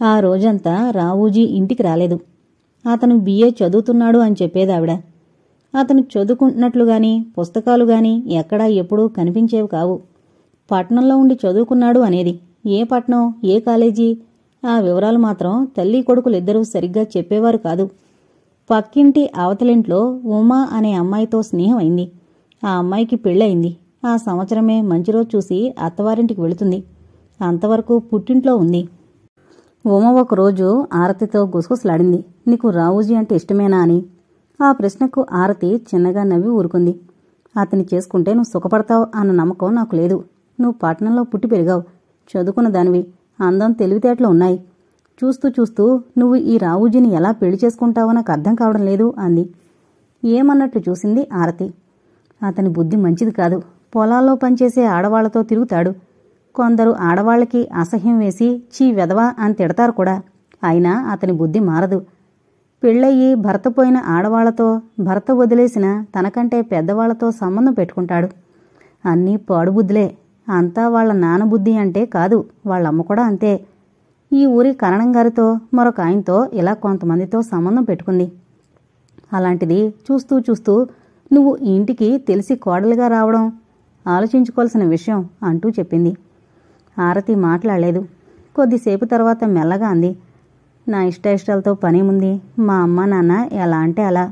ఆ రోజంతా రావూజీ ఇంటికి రాలేదు. అతను బిఏ చదువుతున్నాడు అని చెప్పేదావిడ. అతను చదువుకుంటున్నట్లుగాని పుస్తకాలుగాని ఎక్కడా ఎప్పుడూ కనిపించేవి కావు. పట్నంలో ఉండి చదువుకున్నాడు అనేది. ఏ పట్నం, ఏ కాలేజీ, ఆ వివరాలు మాత్రం తల్లి కొడుకులిద్దరూ సరిగ్గా చెప్పేవారు కాదు. పక్కింటి అవతలింట్లో ఉమా అనే అమ్మాయితో స్నేహం అయింది. ఆ అమ్మాయికి పెళ్ళయింది. ఆ సంవత్సరమే మంచి రోజు చూసి అత్తవారింటికి వెళుతుంది. అంతవరకు పుట్టింట్లో ఉంది. ఉమ ఒకరోజు ఆరతితో గుసగుసలాడింది. నీకు రావూజీ అంటే ఇష్టమేనా అని. ఆ ప్రశ్నకు ఆరతి చిన్నగా నవ్వి ఊరుకుంది. అతని చేసుకుంటే నువ్వు సుఖపడతావు అన్న నమ్మకం నాకు లేదు. నువ్వు పట్టణంలో పుట్టి పెరిగావు, చదువుకున్న దానివి, అందం తెలివితేటలు ఉన్నాయి. చూస్తూ చూస్తూ నువ్వు ఈ రావూజీని ఎలా పెళ్లి చేసుకుంటావో నాకు అర్థం కావడం లేదు అంది. ఏమన్నట్లు చూసింది ఆరతి. అతని బుద్ధి మంచిది కాదు. పొలాల్లో పనిచేసే ఆడవాళ్లతో తిరుగుతాడు. కొందరు ఆడవాళ్లకి అసహ్యం వేసి చీ వెధవా అని తిడతారు కూడా. అయినా అతని బుద్ధి మారదు. పెళ్ళయ్యి భర్త పోయిన ఆడవాళ్లతో, భర్త వదిలేసిన తనకంటే పెద్దవాళ్లతో సంబంధం పెట్టుకుంటాడు. అన్నీ పాడుబుద్ధులే. అంతా వాళ్ల నాన్నబుద్ధి అంటే కాదు, వాళ్ళమ్మ కూడా అంతే. ఈ ఊరి కరణంగారితో మరొక ఆయనతో ఇలా కొంతమందితో సంబంధం పెట్టుకుంది. అలాంటిది చూస్తూ చూస్తూ నువ్వు ఈ ఇంటికి తెలిసి కోడలిగా రావడం ఆలోచించుకోవాల్సిన విషయం అంటూ చెప్పింది. ఆరతి మాట్లాడలేదు. కొద్దిసేపు తర్వాత మెల్లగా అంది. నా ఇష్టాయిష్టాలతో పనేముంది, మా అమ్మ నాన్న ఎలా అంటే అలా.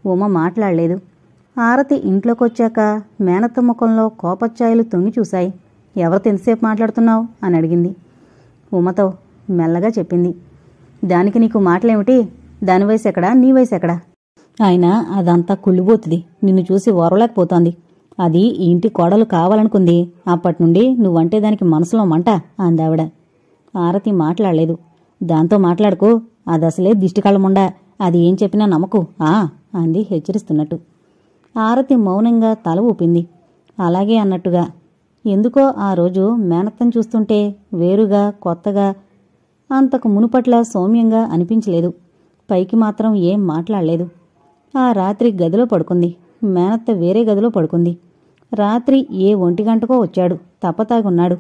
ఉమ మాట్లాడలేదు. ఆరతి ఇంట్లోకొచ్చాక మేనత్త ముఖంలో కోపచ్చాయలు తొంగి చూశాయి. ఎవరితో ఎంతసేపు మాట్లాడుతున్నావు అని అడిగింది. ఉమతో మెల్లగా చెప్పింది. దానికి నీకు మాటలేమిటి? దాని వయసు ఎక్కడా, నీ వయసు ఎక్కడా? ఆయన అదంతా కుళ్ళిపోతుంది. నిన్ను చూసి ఓర్వలేకపోతోంది. అది ఈ ఇంటి కోడలు కావాలనుకుంది. అప్పటినుండి నువ్వంటే దానికి మనసులో మంట అందావిడ. ఆరతి మాట్లాడలేదు. దాంతో మాట్లాడుకో, అదసలే దిష్టికళ్ళముండా, అది ఏం చెప్పినా నమ్మకు అంది హెచ్చరిస్తున్నట్టు. ఆరతి మౌనంగా తల ఊపింది. అలాగే అన్నట్టుగా. ఎందుకో ఆ రోజు మేనత్తను చూస్తుంటే వేరుగా, కొత్తగా, అంతకు మునుపట్ల సౌమ్యంగా అనిపించలేదు. పైకి మాత్రం ఏం మాట్లాడలేదు. ఆ రాత్రి గదిలో పడుకుంది. మేనత్త వేరే గదిలో పడుకుంది. రాత్రి ఏ 1 గంటకో వచ్చాడు. తప్పతాగున్నాడు.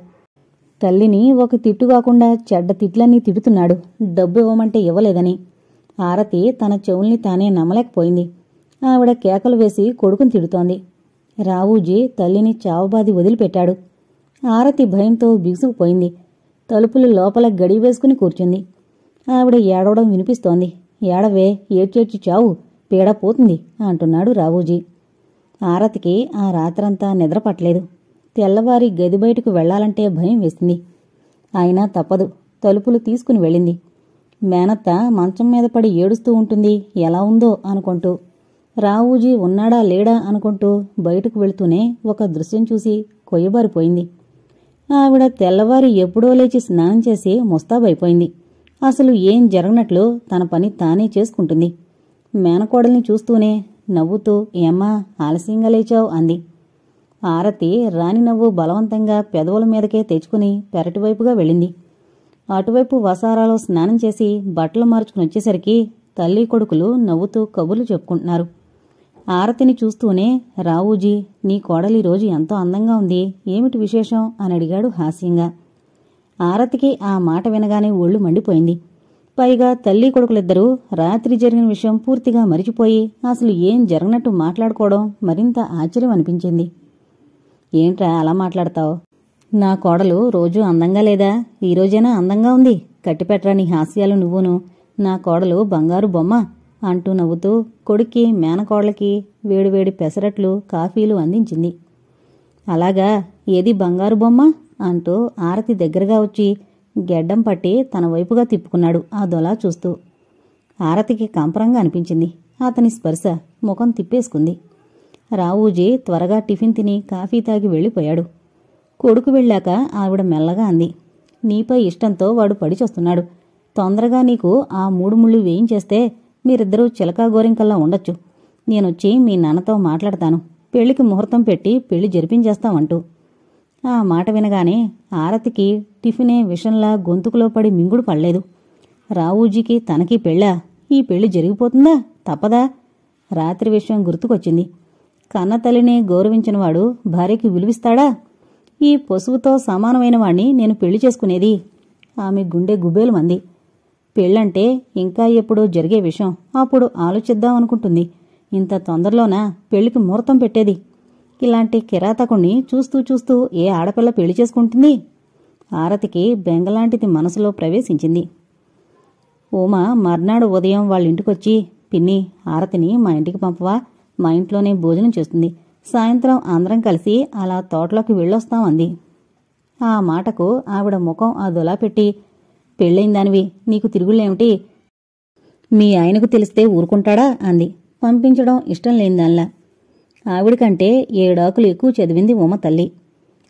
తల్లిని ఒక తిట్టు కాకుండా చెడ్డ తిట్లన్నీ తిడుతున్నాడు, డబ్బు ఇవ్వమంటే ఇవ్వలేదని. ఆరతి తన చెవుల్ని తానే నమ్మలేకపోయింది. ఆవిడ కేకలు వేసి కొడుకుని తిడుతోంది. రావూజీ తల్లిని చావబాది వదిలిపెట్టాడు. ఆరతి భయంతో బిగుసుకుపోయింది. తలుపులు లోపల గడి వేసుకుని కూర్చుంది. ఆవిడ ఏడవడం వినిపిస్తోంది. ఏడవే, ఏడ్చేడ్చి చావు, పీడ పోతుంది అంటున్నాడు రావూజీ. ఆరతికి ఆ రాత్రంతా నిద్రపట్టలేదు. తెల్లవారి గది బయటకు వెళ్లాలంటే భయం వేసింది. అయినా తప్పదు. తలుపులు తీసుకుని వెళ్ళింది. మేనత్త మంచం మీద పడి ఏడుస్తూ ఉంటుంది, ఎలా ఉందో అనుకుంటూ. రావూజీ ఉన్నాడా లేడా అనుకుంటూ బయటకు వెళుతూనే ఒక దృశ్యం చూసి కొయ్యబారిపోయింది. ఆవిడ తెల్లవారి ఎప్పుడో లేచి స్నానం చేసి ముస్తాబైపోయింది. అసలు ఏం జరగనట్లు తన పని తానే చేసుకుంటుంది. మేనకోడల్ని చూస్తూనే నవ్వుతూ ఏమ్మా ఆలస్యంగా లేచావు అంది. ఆరతి రాణి నవ్వు బలవంతంగా పెదవుల మీదకే తెచ్చుకుని పెరటివైపుగా వెళ్ళింది. అటువైపు వసారాలో స్నానం చేసి బట్టలు మార్చుకుని వచ్చేసరికి తల్లి కొడుకులు నవ్వుతూ కబుర్లు చెప్పుకుంటున్నారు. ఆరతిని చూస్తూనే రావూజీ, నీ కోడలి రోజు ఎంతో అందంగా ఉంది, ఏమిటి విశేషం అని అడిగాడు హాస్యంగా. ఆరతికి ఆ మాట వినగానే ఒళ్ళు మండిపోయింది. పైగా తల్లి కొడుకులిద్దరూ రాత్రి జరిగిన విషయం పూర్తిగా మరిచిపోయి అసలు ఏం జరగనట్టు మాట్లాడుకోవడం మరింత ఆశ్చర్యం అనిపించింది. ఏంట్రా అలా మాట్లాడతావు? నా కోడలు రోజూ అందంగా లేదా? ఈరోజైనా అందంగా ఉంది. కట్టిపెట్రా నీ హాస్యాలు నువ్వును. నా కోడలు బంగారు బొమ్మ అంటూ నవ్వుతూ కొడుక్కి, మేనకోడలకి వేడివేడి పెసరట్లు, కాఫీలు అందించింది. అలాగా, ఏది బంగారు బొమ్మ అంటూ ఆరతి దగ్గరగా వచ్చి గెడ్డం పట్టి తన వైపుగా తిప్పుకున్నాడు ఆ దొలా చూస్తూ. ఆరతికి కంపరంగా అనిపించింది. అతని స్పర్శ. ముఖం తిప్పేసుకుంది. రావూజీ త్వరగా టిఫిన్ తిని కాఫీ తాగి వెళ్ళిపోయాడు. కొడుకు వెళ్ళాక ఆవిడ మెల్లగా అంది. నీపై ఇష్టంతో వాడు పడిచొస్తున్నాడు. తొందరగా నీకు ఆ 3 ముళ్ళు వేయించేస్తే మీరిద్దరూ చిలకా గోరింకల్లా ఉండొచ్చు. నేనొచ్చి మీ నాన్నతో మాట్లాడతాను. పెళ్లికి ముహూర్తం పెట్టి పెళ్లి జరిపించేస్తామంటూ. ఆ మాట వినగానే ఆరతికి టిఫినే విషంలా గొంతుకులో పడి మింగుడు పడలేదు. రావూజీకి తనకి పెళ్ళా? ఈ పెళ్లి జరిగిపోతుందా? తప్పదా? రాత్రి విషయం గుర్తుకొచ్చింది. కన్నతల్లిని గౌరవించినవాడు భార్యకి విలువిస్తాడా? ఈ పశువుతో సమానమైన వాణ్ణి నేను పెళ్లి చేసుకునేది. ఆమె గుండె గుబేలు మంది. పెళ్ళంటే ఇంకా ఎప్పుడో జరిగే విషయం, అప్పుడు ఆలోచిద్దామనుకుంటుంది. ఇంత తొందరలోనా పెళ్లికి ముహూర్తం పెట్టేది? ఇలాంటి కిరాతకుణ్ణి చూస్తూ చూస్తూ ఏ ఆడపిల్ల పెళ్లి చేసుకుంటుంది? ఆరతికి బెంగలాంటిది మనసులో ప్రవేశించింది. ఉమ మర్నాడు ఉదయం వాళ్ళింటికొచ్చి, పిన్ని, ఆరతిని మా ఇంటికి పంపవా? మా ఇంట్లోనే భోజనం చేస్తుంది. సాయంత్రం అందరం కలిసి అలా తోటలోకి వెళ్ళొస్తామంది. ఆ మాటకు ఆవిడ ముఖం అదొలా పెట్టి, పెళ్ళైందానివి, నీకు తిరుగులేమిటి? మీ ఆయనకు తెలిస్తే ఊరుకుంటాడా అంది. పంపించడం ఇష్టం లేనిదాన్లా. ఆవిడకంటే 7 ఆకులు ఎక్కువ చదివింది ఉమ తల్లి.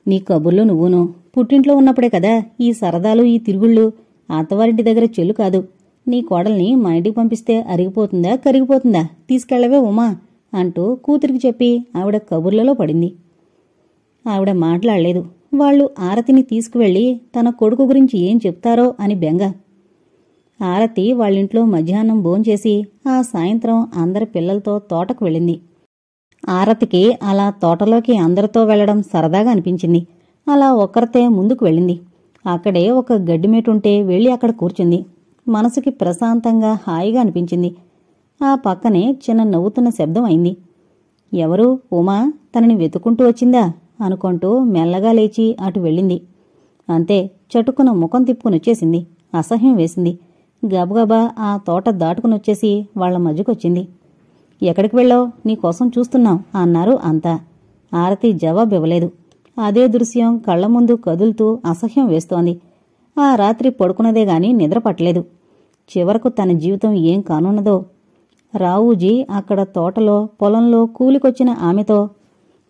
నీ కబుర్లు నువ్వును. పుట్టింట్లో ఉన్నప్పుడే కదా ఈ సరదాలు, ఈ తిరుగుళ్ళు. అత్తవారింటి దగ్గర చెల్లు కాదు. నీ కోడల్ని మా ఇంటికి పంపిస్తే అరిగిపోతుందా, కరిగిపోతుందా? తీసుకెళ్లవే ఉమా అంటూ కూతురికి చెప్పి ఆవిడ కబుర్లలో పడింది. ఆవిడ మాట్లాడలేదు. వాళ్లు ఆరతిని తీసుకువెళ్లి తన కొడుకు గురించి ఏం చెప్తారో అని బెంగ. ఆరతి వాళ్ళింట్లో మధ్యాహ్నం భోంచేసి ఆ సాయంత్రం అందరి పిల్లలతో తోటకు వెళ్ళింది. ఆరతికి అలా తోటలోకి అందరితో వెళ్లడం సరదాగా అనిపించింది. అలా ఒక్కరితే ముందుకు వెళ్ళింది. అక్కడే ఒక గడ్డిమేటుంటే వెళ్లి అక్కడ కూర్చుంది. మనసుకి ప్రశాంతంగా హాయిగా అనిపించింది. ఆ పక్కనే చిన్న నవ్వుతున్న శబ్దం అయింది. ఎవరు? ఉమా తనని వెతుకుంటూ వచ్చిందా అనుకుంటూ మెల్లగా లేచి అటు వెళ్ళింది. అంతే, చటుక్కున ముఖం తిప్పుకునొచ్చేసింది. అసహ్యం వేసింది. గబగబా ఆ తోట దాటుకునొచ్చేసి వాళ్ల మధ్యకొచ్చింది. ఎక్కడికి వెళ్ళావు? నీకోసం చూస్తున్నాం అన్నారు అంతా. ఆరతి జవాబివ్వలేదు. అదే దృశ్యం కళ్ల ముందు కదులుతూ అసహ్యం వేస్తోంది. ఆ రాత్రి పడుకున్నదే గాని నిద్రపట్టలేదు. చివరకు తన జీవితం ఏం కానున్నదో. రావూజీ అక్కడ తోటలో, పొలంలో కూలికొచ్చిన ఆమెతో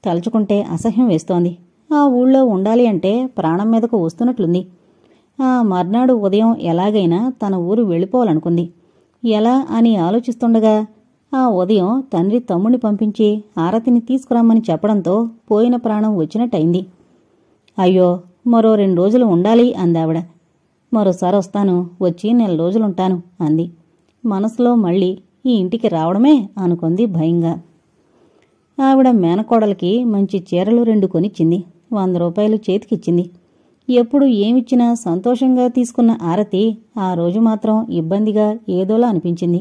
తలుచుకుంటే అసహ్యం వేస్తోంది. ఆ ఊళ్ళో ఉండాలి అంటే ప్రాణం మీదకు వస్తున్నట్లుంది. ఆ మర్నాడు ఉదయం ఎలాగైనా తన ఊరు వెళ్ళిపోవాలనుకుంది. ఎలా అని ఆలోచిస్తుండగా ఆ ఉదయం తండ్రి తమ్ముణ్ణి పంపించి ఆరతిని తీసుకురమ్మని చెప్పడంతో పోయిన ప్రాణం వచ్చినట్టయింది. అయ్యో, మరో 2 రోజులు ఉండాలి అందావిడ. మరోసారి వస్తాను, వచ్చి 1 నెల రోజులుంటాను అంది. మనసులో మళ్ళీ ఈ ఇంటికి రావడమే అనుకుంది భయంగా. ఆవిడ మేనకోడలికి మంచి చీరలు 2 కొనిచ్చింది. 100 రూపాయలు చేతికిచ్చింది. ఎప్పుడు ఏమిచ్చినా సంతోషంగా తీసుకున్న ఆరతి ఆ రోజు మాత్రం ఇబ్బందిగా ఏదోలా అనిపించింది.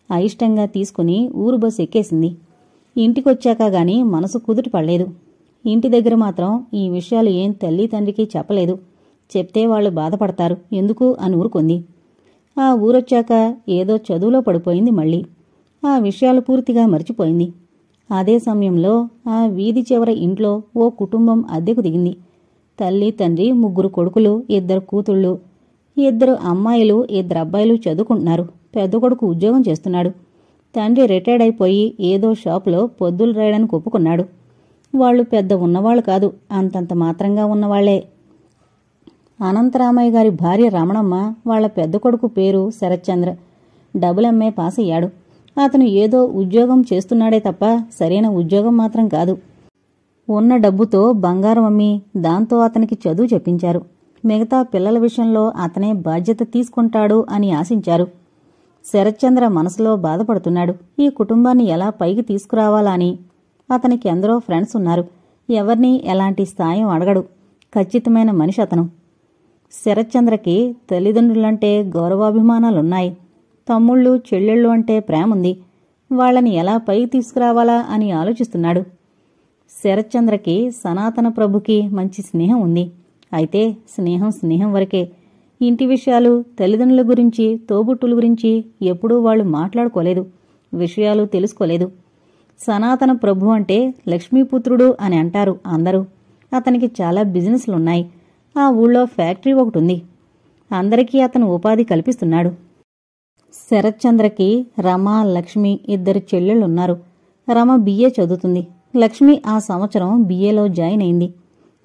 అయిష్టంగా తీసుకుని ఊరు బస్సు ఎక్కేసింది. ఇంటికొచ్చాక గాని మనసు కుదుట పడలేదు. ఇంటి దగ్గర మాత్రం ఈ విషయాలు ఏం తల్లి తండ్రికి చెప్పలేదు. చెప్తే వాళ్లు బాధపడతారు ఎందుకు అని ఊరుకుంది. ఆ ఊరొచ్చాక ఏదో చదువులో పడిపోయింది మళ్ళీ. ఆ విషయాలు పూర్తిగా మర్చిపోయింది. అదే సమయంలో ఆ వీధి చివర ఇంట్లో ఓ కుటుంబం అద్దెకు దిగింది. తల్లి తండ్రి, 3 కొడుకులు, 2 కూతుళ్ళు, 2 అమ్మాయిలు, 2 అబ్బాయిలు చదువుకుంటున్నారు. పెద్ద కొడుకు ఉద్యోగం చేస్తున్నాడు. తండ్రి రిటైర్డ్ అయిపోయి ఏదో షాపులో పొద్దులు రాయడానికి ఒప్పుకున్నాడు. వాళ్లు పెద్ద ఉన్నవాళ్లు కాదు, అంతంత మాత్రంగా ఉన్నవాళ్లే. అనంతరామయ్య గారి భార్య రమణమ్మ వాళ్ల పెద్ద కొడుకు పేరు శరత్చంద్ర. డబుల్ MA పాస్ అయ్యాడు. అతను ఏదో ఉద్యోగం చేస్తున్నాడే తప్ప సరైన ఉద్యోగం మాత్రం కాదు. ఉన్న డబ్బుతో బంగారం అమ్మి దాంతో అతనికి చదువు చెప్పించారు. మిగతా పిల్లల విషయంలో అతనే బాధ్యత తీసుకుంటాడు అని ఆశించారు. శరత్చంద్ర మనసులో బాధపడుతున్నాడు. ఈ కుటుంబాన్ని ఎలా పైకి తీసుకురావాలా అని. అతనికి ఎందరో ఫ్రెండ్స్ ఉన్నారు. ఎవరినీ ఎలాంటి సాయం అడగడు. ఖచ్చితమైన మనిషి అతను. శరత్చంద్రకి తల్లిదండ్రులంటే గౌరవాభిమానాలున్నాయి. తమ్ముళ్ళు, చెల్లెళ్ళు అంటే ప్రేముంది. వాళ్లని ఎలా పైకి తీసుకురావాలా అని ఆలోచిస్తున్నాడు. శరత్చంద్రకి సనాతన ప్రభుకి మంచి స్నేహం ఉంది. అయితే స్నేహం వరకే. ఇంటి విషయాలు, తల్లిదండ్రుల గురించి, తోబుట్టుల గురించి ఎప్పుడూ వాళ్లు మాట్లాడుకోలేదు. విషయాలు తెలుసుకోలేదు. సనాతన ప్రభు అంటే లక్ష్మీపుత్రుడు అని అంటారు అందరూ. అతనికి చాలా బిజినెస్లున్నాయి. ఆ ఊళ్ళో ఫ్యాక్టరీ ఒకటుంది. అందరికీ అతను ఉపాధి కల్పిస్తున్నాడు. శరత్చంద్రకి రమ, లక్ష్మి 2 చెల్లెళ్లున్నారు. రమ BA చదువుతుంది. లక్ష్మి ఆ సంవత్సరం BAలో జాయిన్ అయింది.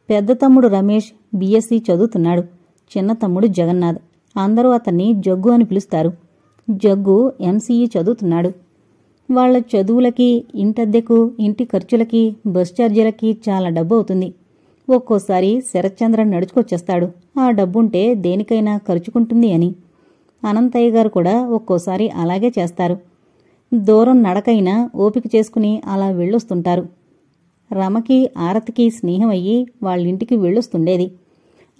పెద్ద తమ్ముడు రమేష్ BSc చదువుతున్నాడు. చిన్న తమ్ముడు జగన్నాథ్. అందరూ అతన్ని జగ్గు అని పిలుస్తారు. జగ్గు MCE చదువుతున్నాడు. వాళ్ల చదువులకి, ఇంటద్దెకు, ఇంటి ఖర్చులకి, బస్ ఛార్జీలకి చాలా డబ్బు అవుతుంది. ఒక్కోసారి శరత్చంద్ర నడుచుకొచ్చేస్తాడు. ఆ డబ్బుంటే దేనికైనా ఖర్చుకుంటుంది అని. అనంతయ్య గారు కూడా ఒక్కోసారి అలాగే చేస్తారు. దూరం నడకైనా ఓపిక చేసుకుని అలా వెళ్ళొస్తుంటారు. రమకి, ఆరతికి స్నేహమయ్యి వాళ్ళింటికి వెళ్ళొస్తుండేది.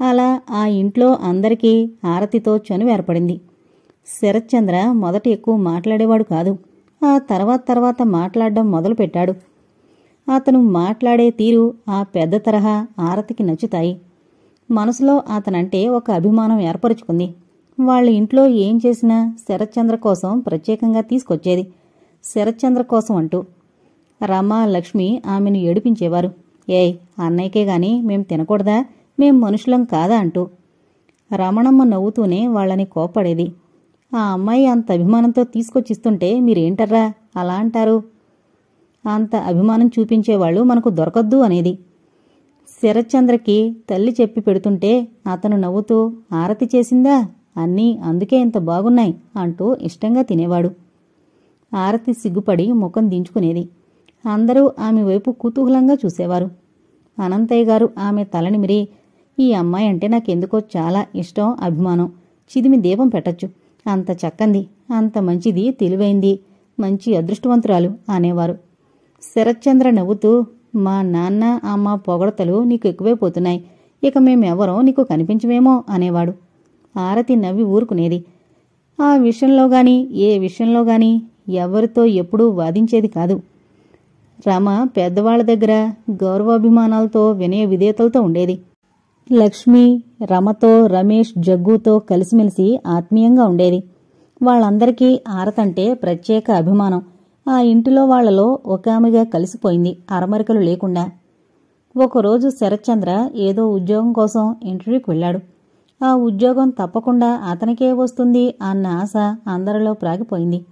అలా ఆ ఇంట్లో అందరికీ ఆరతితో చనువు ఏర్పడింది. శరత్చంద్ర మొదట ఎక్కువ మాట్లాడేవాడు కాదు. ఆ తర్వాత మాట్లాడడం మొదలుపెట్టాడు. అతను మాట్లాడే తీరు, ఆ పెద్ద తరహా ఆరతికి నచ్చుతాయి. మనసులో అతనంటే ఒక అభిమానం ఏర్పరుచుకుంది. వాళ్ళ ఇంట్లో ఏం చేసినా శరత్చంద్ర కోసం ప్రత్యేకంగా తీసుకొచ్చేది. శరత్చంద్ర కోసం అంటూ. రమ, లక్ష్మి ఆమెను ఏడిపించేవారు. ఏయ్, అన్నయ్యకే గాని మేం తినకూడదా? మేం మనుషులం కాదా అంటూ. రమణమ్మ నవ్వుతూనే వాళ్ళని కోప్పడేది. ఆ అమ్మాయి అంత అభిమానంతో తీసుకొచ్చిస్తుంటే మీరేంటర్రా అలా అంటారు? అంత అభిమానం చూపించేవాళ్లు మనకు దొరకద్దు అనేది. శరత్చంద్రకి తల్లి చెప్పి పెడుతుంటే అతను నవ్వుతూ, ఆరతి చేసిందా? అన్నీ అందుకే ఇంత బాగున్నాయి అంటూ ఇష్టంగా తినేవాడు. ఆరతి సిగ్గుపడి ముఖం దించుకునేది. అందరూ ఆమె వైపు కుతూహలంగా చూసేవారు. అనంతయ్య గారు ఆమె తలనిమిరి, ఈ అమ్మాయి అంటే నాకెందుకో చాలా ఇష్టం, అభిమానం. చిదిమి దీపం పెట్టచ్చు. అంత చక్కంది, అంత మంచిది, తెలివైంది, మంచి అదృష్టవంతురాలు అనేవారు. శరత్చంద్ర నవ్వుతూ, మా నాన్న అమ్మ పొగడతలు నీకు ఎక్కువైపోతున్నాయి. ఇక మేమెవరో నీకు కనిపించమేమో అనేవాడు. ఆరతి నవ్వి ఊరుకునేది. ఆ విషయంలోగాని ఏ విషయంలోగాని ఎవరితో ఎప్పుడూ వాదించేది కాదు. రమ పెద్దవాళ్ల దగ్గర గౌరవాభిమానాలతో వినయ విధేయతలతో ఉండేది. లక్ష్మి రమతో, రమేష్, జగ్గుతో కలిసిమెలిసి ఆత్మీయంగా ఉండేది. వాళ్ళందరికీ ఆరతంటే ప్రత్యేక అభిమానం. ఆ ఇంటిలో వాళ్లలో ఒక ఆమెగా కలిసిపోయింది, అరమరికలు లేకుండా. ఒకరోజు శరత్చంద్ర ఏదో ఉద్యోగం కోసం ఇంటర్వ్యూకి వెళ్ళాడు. ఆ ఉద్యోగం తప్పకుండా అతనికే వస్తుంది అన్న ఆశ అందరిలో ప్రాగిపోయింది.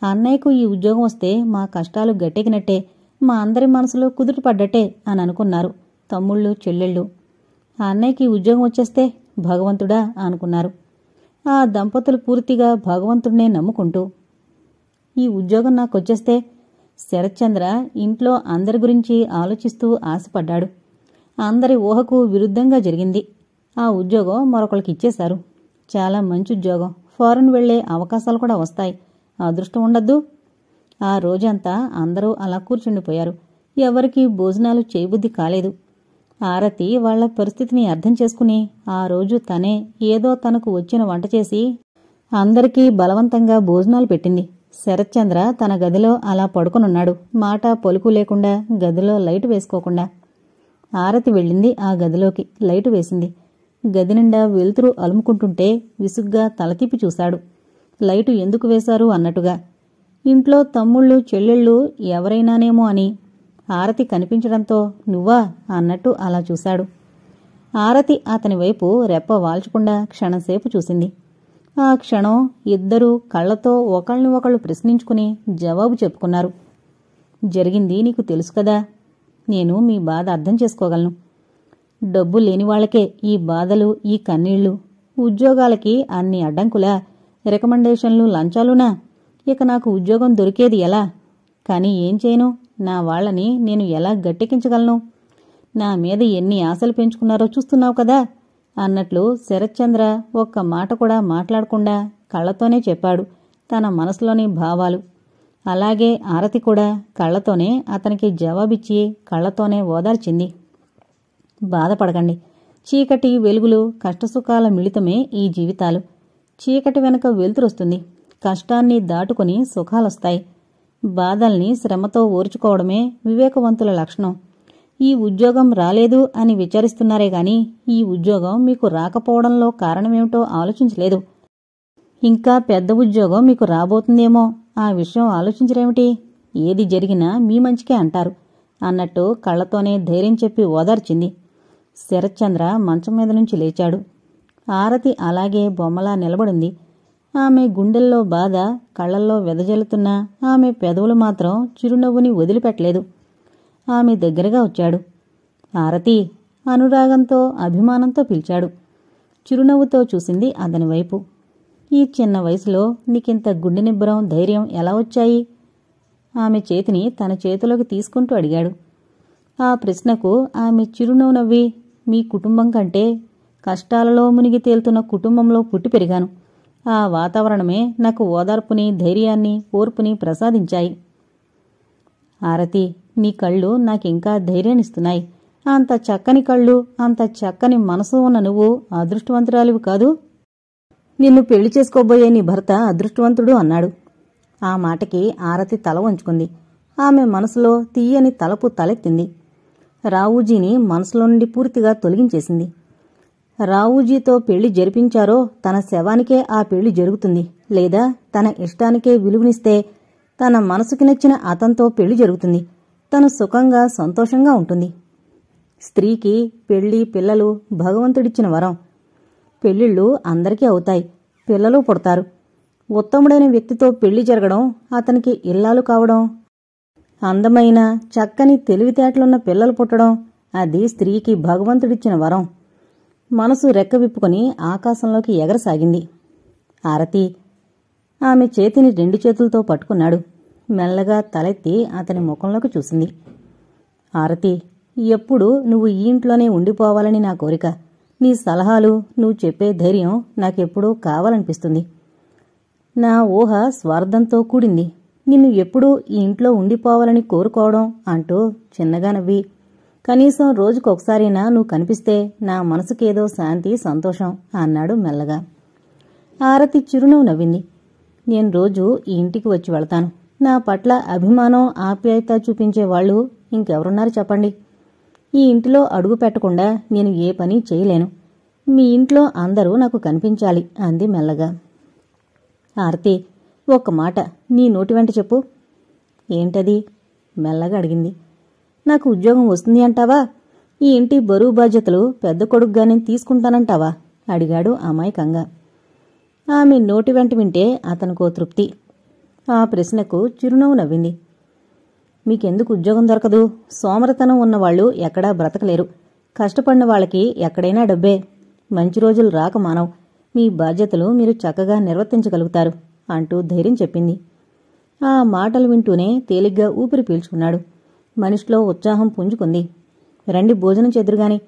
అన్నయ్యకు ఈ ఉద్యోగం వస్తే మా కష్టాలు గట్టెకినట్టే, మా అందరి మనసులో కుదుటపడ్డట్టే అని అనుకున్నారు తమ్ముళ్ళు, చెల్లెళ్ళు. ఆ అన్నయ్యకి ఉద్యోగం వచ్చేస్తే భగవంతుడా అనుకున్నారు ఆ దంపతులు పూర్తిగా భగవంతుడినే నమ్ముకుంటూ. ఈ ఉద్యోగం నాకొచ్చేస్తే శరత్చంద్ర ఇంట్లో అందరి గురించి ఆలోచిస్తూ ఆశపడ్డాడు. అందరి ఊహకు విరుద్ధంగా జరిగింది. ఆ ఉద్యోగం మరొకరికి ఇచ్చేశారు. చాలా మంచి ఉద్యోగం, ఫారెన్ వెళ్లే అవకాశాలు కూడా వస్తాయి. అదృష్టం ఉండద్దు. ఆ రోజంతా అందరూ అలా కూర్చుండిపోయారు. ఎవరికీ భోజనాలు చేయబుద్ధి కాలేదు. ఆరతి వాళ్ల పరిస్థితిని అర్థం చేసుకుని ఆ రోజు తనే ఏదో తనకు వచ్చిన వంట చేసి అందరికీ బలవంతంగా భోజనాలు పెట్టింది. శరత్చంద్ర తన గదిలో అలా పడుకునున్నాడు, మాట పలుకు లేకుండా, గదిలో లైటు వేసుకోకుండా. ఆరతి వెళ్ళింది ఆ గదిలోకి, లైటు వేసింది. గది నిండా వెలుతురు అలుముకుంటుంటే విసుగ్గా తలతిప్పి చూశాడు. లైటు ఎందుకు వేశారు అన్నట్టుగా. ఇంట్లో తమ్ముళ్ళు, చెల్లెళ్ళు ఎవరైనానేమో అని. ఆరతి కనిపించడంతో నువ్వా అన్నట్టు అలా చూశాడు. ఆరతి అతని వైపు రెప్ప వాల్చకుండా క్షణంసేపు చూసింది. ఆ క్షణం ఇద్దరూ కళ్లతో ఒకళ్ళని ఒకళ్ళు ప్రశ్నించుకుని జవాబు చెప్పుకున్నారు. జరిగింది నీకు తెలుసు కదా. నేను మీ బాధ అర్థం చేసుకోగలను. డబ్బు లేనివాళ్లకే ఈ బాధలు, ఈ కన్నీళ్లు. ఉద్యోగాలకి అన్ని అడ్డంకులా, రికమెండేషన్లు, లంచాలునా? ఇక నాకు ఉద్యోగం దొరికేది ఎలా? కాని ఏం చేయను? నా వాళ్లని నేను ఎలా గట్టెక్కించగలను? నా మీద ఎన్ని ఆశలు పెంచుకున్నారో చూస్తున్నావు కదా అన్నట్లు శరత్చంద్ర ఒక్క మాట కూడా మాట్లాడకుండా కళ్లతోనే చెప్పాడు తన మనసులోని భావాలు. అలాగే ఆరతి కూడా కళ్లతోనే అతనికి జవాబిచ్చి కళ్లతోనే ఓదార్చింది. బాధపడకండి. చీకటి వెలుగులు, కష్టసుఖాల మిళితమే ఈ జీవితాలు. చీకటి వెనక వెలుతురొస్తుంది. కష్టాన్ని దాటుకుని సుఖాలొస్తాయి. బాధల్ని శ్రమతో ఓర్చుకోవడమే వివేకవంతుల లక్షణం. ఈ ఉద్యోగం రాలేదు అని విచారిస్తున్నారే గాని ఈ ఉద్యోగం మీకు రాకపోవడంలో కారణమేమిటో ఆలోచించలేదు. ఇంకా పెద్ద ఉద్యోగం మీకు రాబోతుందేమో, ఆ విషయం ఆలోచించరేమిటి? ఏది జరిగినా మీ మంచికే అంటారు అన్నట్టు కళ్లతోనే ధైర్యం చెప్పి ఓదార్చింది. శరత్చంద్ర మంచం మీద నుంచి లేచాడు. ఆరతి అలాగే బొమ్మలా నిలబడింది. ఆమె గుండెల్లో బాధ కళ్లల్లో వెదజల్లుతున్నా ఆమె పెదవులు మాత్రం చిరునవ్వుని వదిలిపెట్టలేదు. ఆమె దగ్గరగా వచ్చాడు. ఆరతి అనురాగంతో, అభిమానంతో పిలిచాడు. చిరునవ్వుతో చూసింది అతని వైపు. ఈ చిన్న వయసులో నీకింత గుండె నిబ్బరం, ధైర్యం ఎలా వచ్చాయి? ఆమె చేతిని తన చేతిలోకి తీసుకుంటూ అడిగాడు. ఆ ప్రశ్నకు ఆమె చిరునవ్వు నవ్వి, మీ కుటుంబం కంటే కష్టాలలో మునిగి తేలుతున్న కుటుంబంలో పుట్టి పెరిగాను. ఆ వాతావరణమే నాకు ఓదార్పుని, ధైర్యాన్ని, ఓర్పుని ప్రసాదించాయి. ఆరతి, నీ కళ్ళు నాకింకా ధైర్యాన్నిస్తున్నాయి. అంత చక్కని కళ్ళు, అంత చక్కని మనసు ఉన్న నువ్వు అదృష్టవంతురాలివి కాదు? నిన్ను పెళ్లి చేసుకోబోయే నీ భర్త అదృష్టవంతుడు అన్నాడు. ఆ మాటకి ఆరతి తల వంచుకుంది. ఆమె మనసులో తీయని తలపు తలెత్తింది. రావూజీని మనసులో నుండి పూర్తిగా తొలగించేసింది. రావూజీతో పెళ్లి జరిపించారో తన శవానికే ఆ పెళ్లి జరుగుతుంది, లేదా తన ఇష్టానికే విలువనిస్తే తన మనసుకి నచ్చిన అతనితో పెళ్లి జరుగుతుంది. తను సుఖంగా సంతోషంగా ఉంటుంది. స్త్రీకి పెళ్లి, పిల్లలు భగవంతుడిచ్చిన వరం. పెళ్లిళ్ళు అందరికీ అవుతాయి, పిల్లలు పుడతారు. ఉత్తముడైన వ్యక్తితో పెళ్లి జరగడం, అతనికి ఇల్లాలు కావడం, అందమైన చక్కని తెలివితేటలున్న పిల్లలు పుట్టడం, అది స్త్రీకి భగవంతుడిచ్చిన వరం. మనసు రెక్క విప్పుకొని ఆకాశంలోకి ఎగరసాగింది. ఆరతి ఆమె చేతిని 2 చేతులతో పట్టుకున్నాడు. మెల్లగా తలెత్తి అతని ముఖంలోకి చూసింది. ఆరతి, ఎప్పుడు నువ్వు ఈ ఇంట్లోనే ఉండిపోవాలని నా కోరిక. నీ సలహాలు, నువ్వు చెప్పే ధైర్యం నాకెప్పుడూ కావాలనిపిస్తుంది. నా ఊహ స్వార్థంతో కూడింది. నిన్ను ఎప్పుడూ ఈ ఇంట్లో ఉండిపోవాలని కోరుకోవడం అంటూ చిన్నగా నవ్వి, కనీసం రోజుకొకసారైనా నువ్వు కనిపిస్తే నా మనసుకేదో శాంతి, సంతోషం అన్నాడు మెల్లగా. ఆరతి చిరునవ్వు నవ్వింది. నేను రోజూ ఈ ఇంటికి వచ్చి వెళతాను. నా పట్ల అభిమానం, ఆప్యాయత చూపించేవాళ్లు ఇంకెవరున్నారు చెప్పండి? ఈ ఇంటిలో అడుగు పెట్టకుండా నేను ఏ పని చేయలేను. మీ ఇంట్లో అందరూ నాకు కనిపించాలి అంది మెల్లగా. ఆరతి, ఒక్క మాట నీ నోటి వెంట చెప్పు. ఏంటది? మెల్లగా అడిగింది. నాకు ఉద్యోగం వస్తుంది అంటావా? ఈ ఇంటి బరువు బాధ్యతలు పెద్ద కొడుకుగానే తీసుకుంటానంటావా? అడిగాడు అమాయకంగా. ఆమె నోటి వెంట వింటే అతనికో తృప్తి. ఆ ప్రశ్నకు చిరునవ్వు నవ్వింది. మీకెందుకు ఉద్యోగం దొరకదు? సోమరతనం ఉన్నవాళ్లు ఎక్కడా బ్రతకలేరు. కష్టపడిన వాళ్ళకి ఎక్కడైనా డబ్బే. మంచి రోజులు రాక మానవ్. మీ బాధ్యతలు మీరు చక్కగా నిర్వర్తించగలుగుతారు అంటూ ధైర్యం చెప్పింది. ఆ మాటలు వింటూనే తేలిగ్గా ఊపిరి పీల్చుకున్నాడు. మనిషిలో ఉత్సాహం పుంజుకుంది. రండి భోజనం చెదురుగాని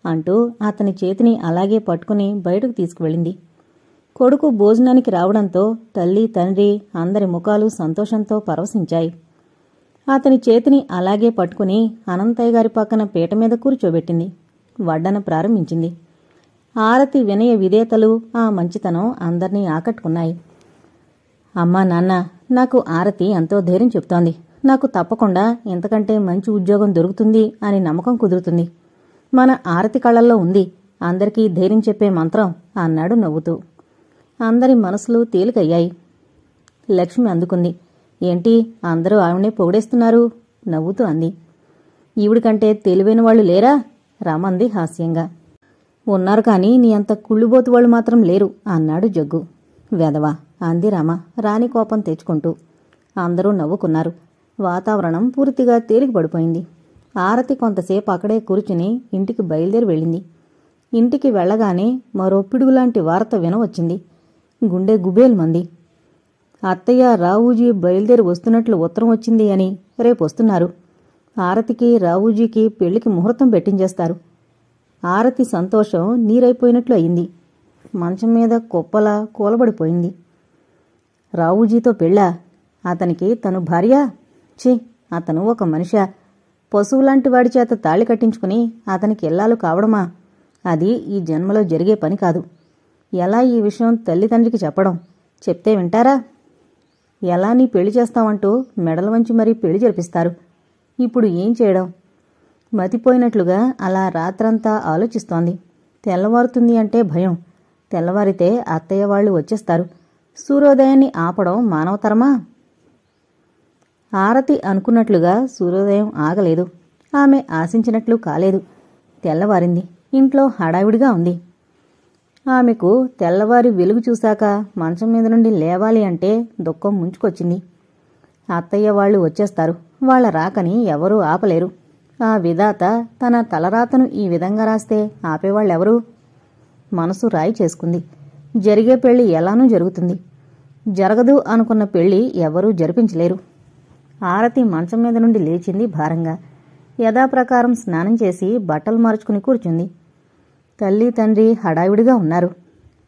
అంటూ అతని చేతిని అలాగే పట్టుకుని బయటకు తీసుకువెళ్ళింది. కొడుకు భోజనానికి రావడంతో తల్లి, తండ్రి అందరి ముఖాలు సంతోషంతో పరవశించాయి. అతని చేతిని అలాగే పట్టుకుని అనంతయ్య గారి పక్కన పీట మీద కూర్చోబెట్టింది. వడ్డన ప్రారంభించింది. ఆరతి వినయ విధేతలు, ఆ మంచితనం అందర్నీ ఆకట్టుకున్నాయి. అమ్మా, నాన్న, నాకు ఆరతి ఎంతో ధైర్యం చెప్తోంది. నాకు తప్పకుండా ఇంతకంటే మంచి ఉద్యోగం దొరుకుతుంది అని నమ్మకం కుదురుతుంది. మన ఆరతి కళ్ళల్లో ఉంది అందరికీ ధైర్యం చెప్పే మంత్రం అన్నాడు నవ్వుతూ. అందరి మనసులు తేలికయ్యాయి. లక్ష్మి అందుకుంది. ఏంటి అందరూ ఆవిడనే పొగిడేస్తున్నారు? నవ్వుతూ అంది. ఈవిడికంటే తెలివైన వాళ్ళు లేరా? రమంది హాస్యంగా. ఉన్నారు కానీ నీ అంత కుళ్ళుబోతు వాళ్ళు మాత్రం లేరు అన్నాడు జగ్గు. వెధవా అంది రమ రాణి కోపం తెచ్చుకుంటూ. అందరూ నవ్వుకున్నారు. వాతావరణం పూర్తిగా తేలిక పడిపోయింది. ఆరతి కొంతసేపు అక్కడే కూర్చుని ఇంటికి బయలుదేరి వెళ్ళింది. ఇంటికి వెళ్లగానే మరో పిడుగులాంటి వార్త వినవచ్చింది. గుండె గుబేల్మంది. అత్తయ్య, రావూజీ బయలుదేరి వస్తున్నట్లు ఉత్తరం వచ్చింది అని. రేపొస్తున్నారు. ఆరతికి, రావూజీకి పెళ్లికి ముహూర్తం పెట్టించేస్తారు. ఆరతి సంతోషం నీరైపోయినట్లు అయింది. మంచం మీద కుప్పలా కూలబడిపోయింది. రావూజీతో పెళ్ళా? అతనికి తను భార్యా? ఛీ, అతను ఒక మనిషా? పశువులాంటి వాడి చేత తాళి కట్టించుకుని అతనికి ఇల్లాలు కావడమా? అది ఈ జన్మలో జరిగే పని కాదు. ఎలా ఈ విషయం తల్లిదండ్రికి చెప్పడం? చెప్తే వింటారా? ఎలా నీ పెళ్లి చేస్తావంటూ మెడల వంచి మరీ పెళ్లి జరిపిస్తారు. ఇప్పుడు ఏం చేయడం? మతిపోయినట్లుగా అలా రాత్రంతా ఆలోచిస్తోంది. తెల్లవారుతుంది అంటే భయం. తెల్లవారితే అత్తయ్య వాళ్ళు వచ్చేస్తారు. సూర్యోదయాన్ని ఆపడం మానవతరమా? ఆరతి అనుకున్నట్లుగా సూర్యోదయం ఆగలేదు. ఆమె ఆశించినట్లు కాలేదు. తెల్లవారింది. ఇంట్లో హడావిడిగా ఉంది. ఆమెకు తెల్లవారి వెలుగు చూశాక మంచం మీద నుండి లేవాలి అంటే దుఃఖం ముంచుకొచ్చింది. అత్తయ్య వాళ్ళు వచ్చేస్తారు. వాళ్ల రాకని ఎవరూ ఆపలేరు. ఆ విధాత తన తలరాతను ఈ విధంగా రాస్తే ఆపేవాళ్ళెవరూ? మనసు రాయి చేసుకుంది. జరిగే పెళ్లి ఎలానూ జరుగుతుంది. జరగదు అనుకున్న పెళ్లి ఎవరూ జరిపించలేరు. ఆరతి మంచం మీద నుండి లేచింది భారంగా. యథాప్రకారం స్నానం చేసి బట్టలు మార్చుకుని కూర్చుంది. తల్లి, తండ్రి హడావిడిగా ఉన్నారు.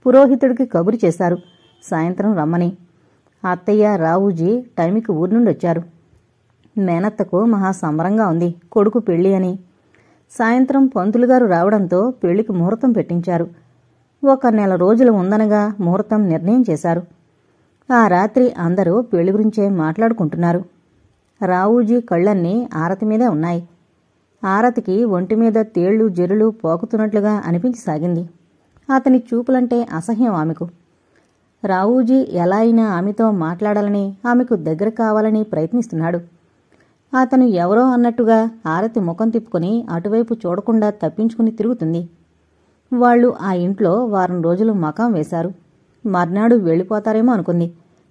పురోహితుడికి కబురు చేశారు సాయంత్రం రమ్మని. అత్తయ్య, రావూజీ టైంకి ఊరి నుండి వచ్చారు. మేనత్తకు మహా సంబరంగా ఉంది కొడుకు పెళ్లి అని. సాయంత్రం పంతులుగారు రావడంతో పెళ్లికి ముహూర్తం పెట్టించారు. 1 నెల రోజులు ఉందనగా ముహూర్తం నిర్ణయం చేశారు. ఆ రాత్రి అందరూ పెళ్లి గురించే మాట్లాడుకుంటున్నారు. రావూజీ కళ్ళన్నీ ఆరతి మీదే ఉన్నాయి. ఆరతికి ఒంటిమీద తేళ్లు జెరులు పోకుతున్నట్లుగా అనిపించసాగింది. అతని చూపులంటే అసహ్యం ఆమెకు. రావూజీ ఎలా అయినా ఆమెతో మాట్లాడాలని, ఆమెకు దగ్గర కావాలని ప్రయత్నిస్తున్నాడు. అతను ఎవరో అన్నట్టుగా ఆరతి ముఖం తిప్పుకుని అటువైపు చూడకుండా తప్పించుకుని తిరుగుతుంది. వాళ్లు ఆ ఇంట్లో వారం రోజులు మకాం వేశారు. మర్నాడు వెళ్ళిపోతారేమో అనుకుంది.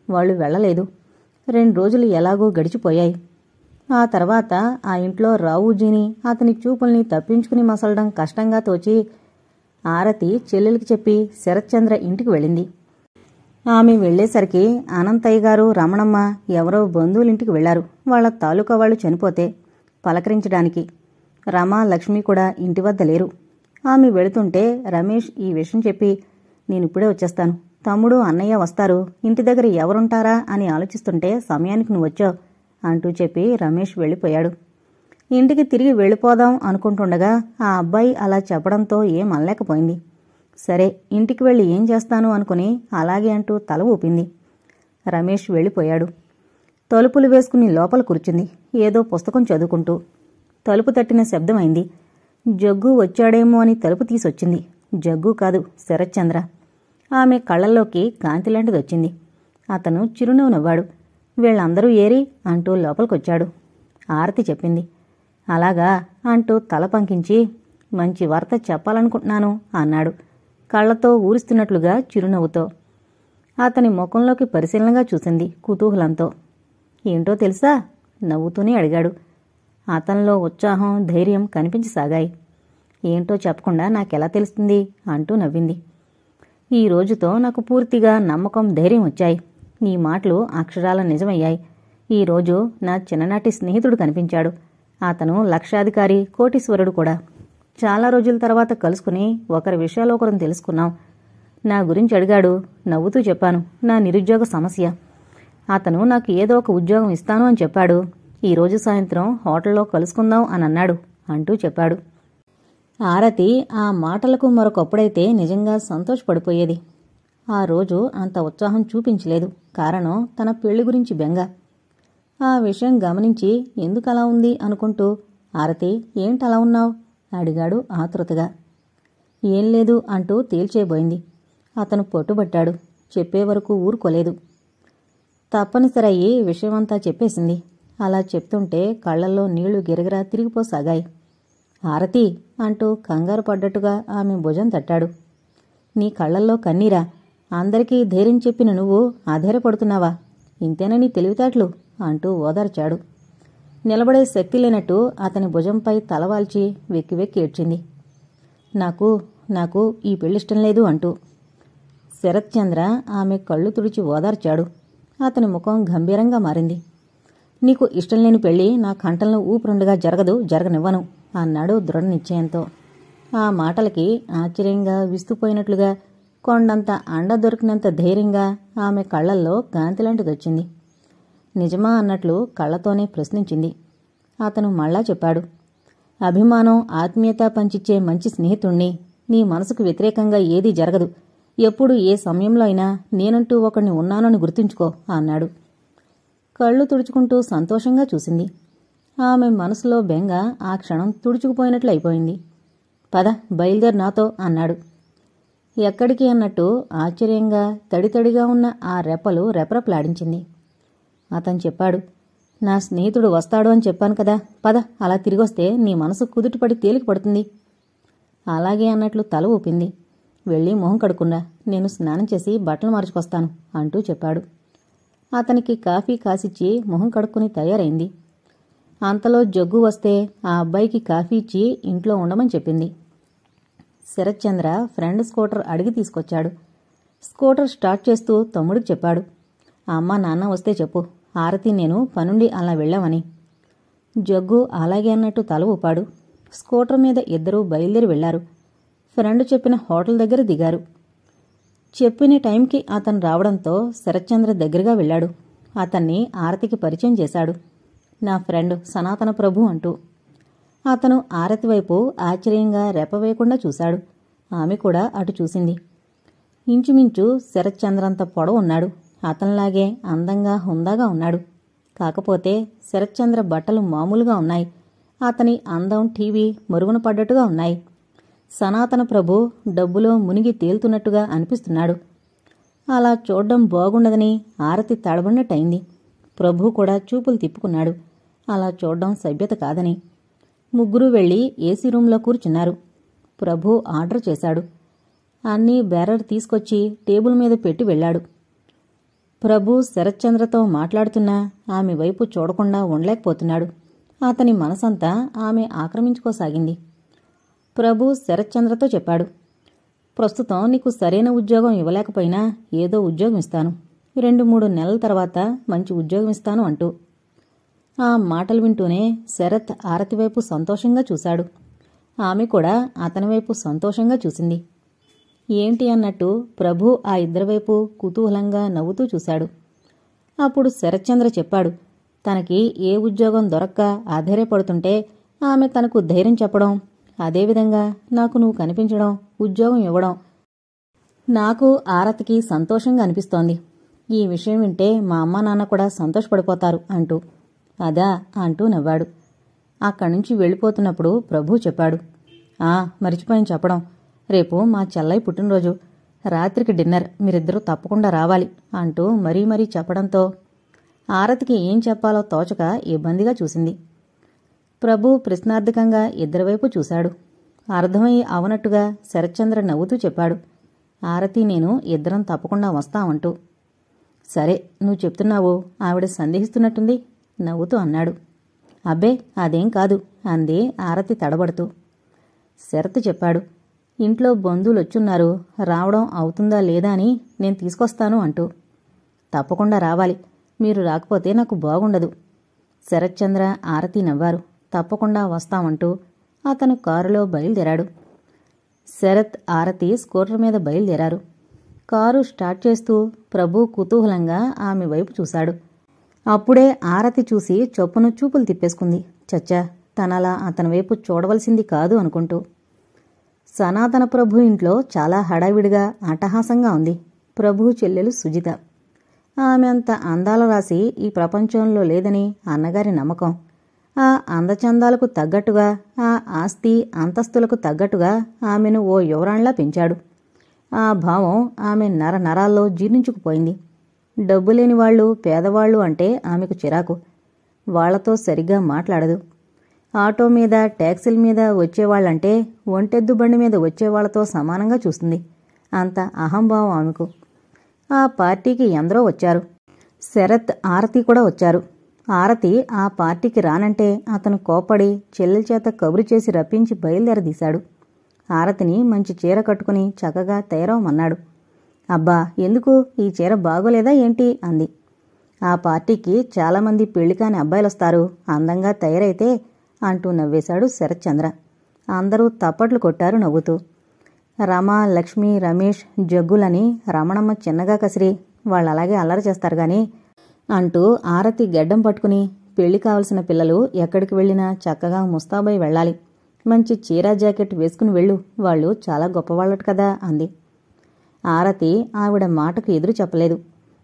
వాళ్లు వెళ్లలేదు. 2 రోజులు ఎలాగో గడిచిపోయాయి. ఆ తర్వాత ఆ ఇంట్లో రావూజీని, అతని చూపుల్ని తప్పించుకుని మసలడం కష్టంగా తోచి ఆరతి చెల్లెలికి చెప్పి శరత్చంద్ర ఇంటికి వెళ్ళింది. ఆమె వెళ్లేసరికి అనంతయ్య గారు, రమణమ్మ ఎవరో బంధువులింటికి వెళ్లారు. వాళ్ల తాలూకా వాళ్లు చనిపోతే పలకరించడానికి. రమ, లక్ష్మి కూడా ఇంటి వద్ద లేరు. ఆమె వెళుతుంటే రమేష్ ఈ విషయం చెప్పి, నేనిప్పుడే వచ్చేస్తాను, తమ్ముడు, అన్నయ్య వస్తారు, ఇంటి దగ్గర ఎవరుంటారా అని ఆలోచిస్తుంటే సమయానికి నువ్వు వచ్చావు అంటూ చెప్పి రమేష్ వెళ్ళిపోయాడు. ఇంటికి తిరిగి వెళ్ళిపోదాం అనుకుంటుండగా ఆ అబ్బాయి అలా చెప్పడంతో ఏం అనలేకపోయింది. సరే, ఇంటికి వెళ్ళి ఏం చేస్తాను అనుకుని అలాగే అంటూ తల ఊపింది. రమేష్ వెళ్ళిపోయాడు. తలుపులు వేసుకుని లోపల కూర్చుంది, ఏదో పుస్తకం చదువుకుంటూ. తలుపు తట్టిన శబ్దమైంది. జగ్గు వచ్చాడేమో అని తలుపు తీసొచ్చింది. జగ్గు కాదు, శరత్చంద్ర. ఆమె కళ్లల్లోకి కాంతిలాంటిదొచ్చింది. అతను చిరునవ్వు నవ్వాడు. వీళ్ళందరూ ఏరి అంటూ లోపలికొచ్చాడు. ఆరతి చెప్పింది. అలాగా అంటూ తల పంకించి, మంచి వార్త చెప్పాలనుకుంటున్నాను అన్నాడు, కళ్లతో ఊరిస్తున్నట్లుగా చిరునవ్వుతో. అతని ముఖంలోకి పరిశీలనగా చూసింది కుతూహలంతో. ఏంటో తెలుసా? నవ్వుతూనే అడిగాడు. అతనిలో ఉత్సాహం, ధైర్యం కనిపించసాగాయి. ఏంటో చెప్పకుండా నాకెలా తెలుస్తుంది అంటూ నవ్వింది. ఈ రోజుతో నాకు పూర్తిగా నమ్మకం, ధైర్యం వచ్చాయి. నీ మాటలు అక్షరాల నిజమయ్యాయి. ఈరోజు నా చిన్ననాటి స్నేహితుడు కనిపించాడు. అతను లక్షాధికారి, కోటీశ్వరుడు కూడా. చాలా రోజుల తర్వాత కలుసుకుని ఒకరి విషయాలు ఒకరిని తెలుసుకున్నాం. నా గురించి అడిగాడు. నవ్వుతూ చెప్పాను, నా నిరుద్యోగ సమస్య. అతను నాకు ఏదో ఒక ఉద్యోగం ఇస్తాను అని చెప్పాడు. ఈరోజు సాయంత్రం హోటల్లో కలుసుకుందాం అని అన్నాడు అంటూ చెప్పాడు. ఆరతి ఆ మాటలకు మరొకప్పుడైతే నిజంగా సంతోషపడిపోయేది. ఆ రోజు అంత ఉత్సాహం చూపించలేదు. కారణం తన పెళ్లి గురించి బెంగ. ఆ విషయం గమనించి ఎందుకలా ఉంది అనుకుంటూ, ఆరతి, ఏంటలా ఉన్నావు అడిగాడు ఆతృతగా. ఏం లేదు అంటూ తేల్చేయబోయింది. అతను పట్టుబట్టాడు. చెప్పే వరకు ఊరుకోలేదు. తప్పనిసరయ్యి విషయమంతా చెప్పేసింది. అలా చెప్తుంటే కళ్లల్లో నీళ్లు గిరగిరా తిరిగిపోసాగాయి. ఆరతి అంటూ కంగారు పడ్డట్టుగా ఆమె భుజం తట్టాడు. నీ కళ్లల్లో కన్నీరా? అందరికీ ధైర్యం చెప్పిన నువ్వు ఆధైర్యపడుతున్నావా? ఇంతేనా నీ తెలివితేటలు అంటూ ఓదార్చాడు. నిలబడే శక్తి లేనట్టు అతని భుజంపై తలవాల్చి వెక్కి వెక్కి ఏడ్చింది. నాకు ఈ పెళ్లిష్టం లేదు అంటూ. శరత్చంద్ర ఆమె కళ్ళు తుడిచి ఓదార్చాడు. అతని ముఖం గంభీరంగా మారింది. నీకు ఇష్టం లేని పెళ్లి నా కంఠంలో ఊపిరుండగా జరగనివ్వను అన్నాడు దృఢ నిశ్చయంతో. ఆ మాటలకి ఆశ్చర్యంగా, విస్తుపోయినట్లుగా, కొండంత అండ దొరికినంత ధైర్యంగా ఆమె కళ్లల్లో కాంతిలాంటిదొచ్చింది. నిజమా అన్నట్లు కళ్లతోనే ప్రశ్నించింది. అతను మళ్ళా చెప్పాడు. అభిమానం, ఆత్మీయత పంచిచ్చే మంచి స్నేహితుణ్ణి. నీ మనసుకు వ్యతిరేకంగా ఏదీ జరగదు. ఎప్పుడు ఏ సమయంలో అయినా నేనంటూ ఒకణ్ణి ఉన్నానని గుర్తుంచుకో అన్నాడు. కళ్ళు తుడుచుకుంటూ సంతోషంగా చూసింది. ఆమె మనసులో బెంగ ఆ క్షణం తుడుచుకుపోయినట్లయిపోయింది. పద, బయలుదేరు నాతో అన్నాడు. ఎక్కడికి అన్నట్టు ఆశ్చర్యంగా తడితడిగా ఉన్న ఆ రెప్పలు రెపరెపలాడించింది. అతను చెప్పాడు. నా స్నేహితుడు వస్తాడు అని చెప్పాను కదా, పద, అలా తిరిగొస్తే నీ మనసు కుదుటిపడి తేలిక పడుతుంది. అలాగే అన్నట్లు తల ఊపింది. వెళ్ళి మొహం కడుక్కున్నా, నేను స్నానం చేసి బట్టలు మార్చుకొస్తాను అంటూ చెప్పాడు. అతనికి కాఫీ కాసిచ్చి మొహం కడుక్కుని తయారైంది. అంతలో జగ్గు వస్తే ఆ అబ్బాయికి కాఫీ ఇచ్చి ఇంట్లో ఉండమని చెప్పింది. శరత్చంద్ర ఫ్రెండ్ స్కూటర్ అడిగి తీసుకొచ్చాడు. స్కూటర్ స్టార్ట్ చేస్తూ తమ్ముడికి చెప్పాడు. అమ్మ నాన్న వస్తే చెప్పు, ఆరతి నేను పనుండి అలా వెళ్ళామని. జగ్గు అలాగే అన్నట్టు తల ఊపాడు. స్కూటర్ మీద ఇద్దరూ బయలుదేరి వెళ్లారు. ఫ్రెండ్ చెప్పిన హోటల్ దగ్గర దిగారు. చెప్పిన టైంకి అతను రావడంతో శరత్చంద్ర దగ్గరగా వెళ్ళాడు. అతన్ని ఆరతికి పరిచయం చేశాడు. నా ఫ్రెండ్ సనాతన ప్రభు అంటూ. అతను ఆరతి వైపు ఆశ్చర్యంగా రెప్పవేయకుండా చూశాడు. ఆమె కూడా అటు చూసింది. ఇంచుమించు శరత్చంద్రంత పొడవు ఉన్నాడు. అతనిలాగే అందంగా హుందాగా ఉన్నాడు. కాకపోతే శరత్చంద్ర బట్టలు మామూలుగా ఉన్నాయి. అతని అందం టీవీ మరుగున పడ్డట్టుగా ఉన్నాయి. సనాతన ప్రభు డబ్బులో మునిగి తేలుతున్నట్టుగా అనిపిస్తున్నాడు. అలా చూడ్డం బాగుండదని ఆరతి తడబడినట్టయింది. ప్రభు కూడా చూపులు తిప్పుకున్నాడు. అలా చూడ్డం సభ్యత కాదని. ముగ్గురూ వెళ్లి ఏసీ రూంలో కూర్చున్నారు. ప్రభు ఆర్డర్ చేశాడు. అన్నీ బేరర్ తీసుకొచ్చి టేబుల్ మీద పెట్టి వెళ్లాడు. ప్రభు శరత్చంద్రతో మాట్లాడుతున్నా ఆమె వైపు చూడకుండా ఉండలేకపోతున్నాడు. అతని మనసంతా ఆమె ఆక్రమించుకోసాగింది. ప్రభు శరత్చంద్రతో చెప్పాడు, ప్రస్తుతం నీకు సరైన ఉద్యోగం ఇవ్వలేకపోయినా ఏదో ఉద్యోగం ఇస్తాను. 2-3 నెలల తర్వాత మంచి ఉద్యోగం ఇస్తాను అంటూ. ఆ మాటలు వింటూనే శరత్ ఆరతి వైపు సంతోషంగా చూశాడు. ఆమె కూడా అతని వైపు సంతోషంగా చూసింది. ఏంటి అన్నట్టు ప్రభు ఆ ఇద్దరి వైపు కుతూహలంగా నవ్వుతూ చూశాడు. అప్పుడు శరత్చంద్ర చెప్పాడు, తనకి ఏ ఉద్యోగం దొరక్క ఆధైర్యపడుతుంటే ఆమె తనకు ధైర్యం చెప్పడం, అదేవిధంగా నాకు నువ్వు కనిపించడం, ఉద్యోగం ఇవ్వడం నాకు ఆరతికి సంతోషంగా అనిపిస్తోంది. ఈ విషయం వింటే మా అమ్మా నాన్న కూడా సంతోషపడిపోతారు అంటూ. అదా అంటూ నవ్వాడు. అక్కడ్నుంచి వెళ్ళిపోతున్నప్పుడు ప్రభు చెప్పాడు, మరిచిపోయాను చెప్పడం, రేపు మా చెల్లయ్య పుట్టినరోజు, రాత్రికి డిన్నర్, మీరిద్దరూ తప్పకుండా రావాలి అంటూ మరీ చెప్పడంతో ఆరతికి ఏం చెప్పాలో తోచక ఇబ్బందిగా చూసింది. ప్రభు ప్రశ్నార్థకంగా ఇద్దరివైపు చూశాడు. అర్థమై అవనట్టుగా శరత్చంద్ర నవ్వుతూ చెప్పాడు, ఆరతి నేను ఇద్దరం తప్పకుండా వస్తామంటూ. సరే, నువ్వు చెప్తున్నావు, ఆవిడ సందేహిస్తున్నట్టుంది నవ్వుతూ అన్నాడు. అబ్బే అదేం కాదు అంది ఆరతి తడబడుతూ. శరత్ చెప్పాడు, ఇంట్లో బంధువులొచ్చున్నారు, రావడం అవుతుందా లేదా అని నేను తీసుకొస్తాను అంటూ. తప్పకుండా రావాలి, మీరు రాకపోతే నాకు బాగుండదు. శరత్చంద్ర ఆరతి నవ్వారు. తప్పకుండా వస్తామంటూ అతను కారులో బయలుదేరాడు. శరత్ ఆరతి స్కూటర్ మీద బయలుదేరారు. కారు స్టార్ట్ చేస్తూ ప్రభు కుతూహలంగా ఆమె వైపు చూశాడు. అప్పుడే ఆరతి చూసి చొప్పున చూపులు తిప్పేసుకుంది. చచ్చా, తనలా అతని వైపు చూడవలసింది కాదు అనుకుంటూ. సనాతన ప్రభు ఇంట్లో చాలా హడావిడిగా అట్టహాసంగా ఉంది. ప్రభు చెల్లెలు సుజిత. ఆమె అంత అందాల రాశి ఈ ప్రపంచంలో లేదని అన్నగారి నమ్మకం. ఆ అందచందాలకు తగ్గట్టుగా, ఆ ఆస్తి అంతస్తులకు తగ్గట్టుగా ఆమెను ఓ యువరాణ్లా పెంచాడు. ఆ భావం ఆమె నరాల్లో జీర్ణించుకుపోయింది. డబ్బులేని వాళ్ళు, పేదవాళ్లు అంటే ఆమెకు చిరాకు. వాళ్లతో సరిగ్గా మాట్లాడదు. ఆటో మీద, ట్యాక్సీల మీద వచ్చేవాళ్లంటే ఒంటెద్దు బండి మీద వచ్చేవాళ్లతో సమానంగా చూస్తుంది. అంత అహంభావం ఆమెకు. ఆ పార్టీకి ఎందరో వచ్చారు. శరత్, ఆరతి కూడా వచ్చారు. ఆరతి ఆ పార్టీకి రానంటే అతను కోప్పడి చెల్లెల చేత కబురు చేసి రప్పించి బయలుదేరదీశాడు. ఆరతిని మంచి చీర కట్టుకుని చక్కగా తయారవమన్నాడు. అబ్బా, ఎందుకు, ఈ చీర బాగోలేదా ఏంటి అంది. ఆ పార్టీకి చాలామంది పెళ్లికాని అబ్బాయిలొస్తారు, అందంగా తయారైతే అంటూ నవ్వేశాడు శరత్చంద్ర. అందరూ తప్పట్లు కొట్టారు నవ్వుతూ. రమ, లక్ష్మి, రమేష్, జగ్గులని రమణమ్మ చిన్నగా కసిరి వాళ్ళలాగే అల్లరి చేస్తారు గాని అంటూ ఆరతి గెడ్డం పట్టుకుని, పెళ్లి కావలసిన పిల్లలు ఎక్కడికి వెళ్లినా చక్కగా ముస్తాబై వెళ్ళాలి, మంచి చీర జాకెట్ వేసుకుని వెళ్ళు, వాళ్ళు చాలా గొప్పవాళ్ళట కదా అంది. ఆరతి ఆవిడ మాటకు ఎదురు చెప్పలేదు.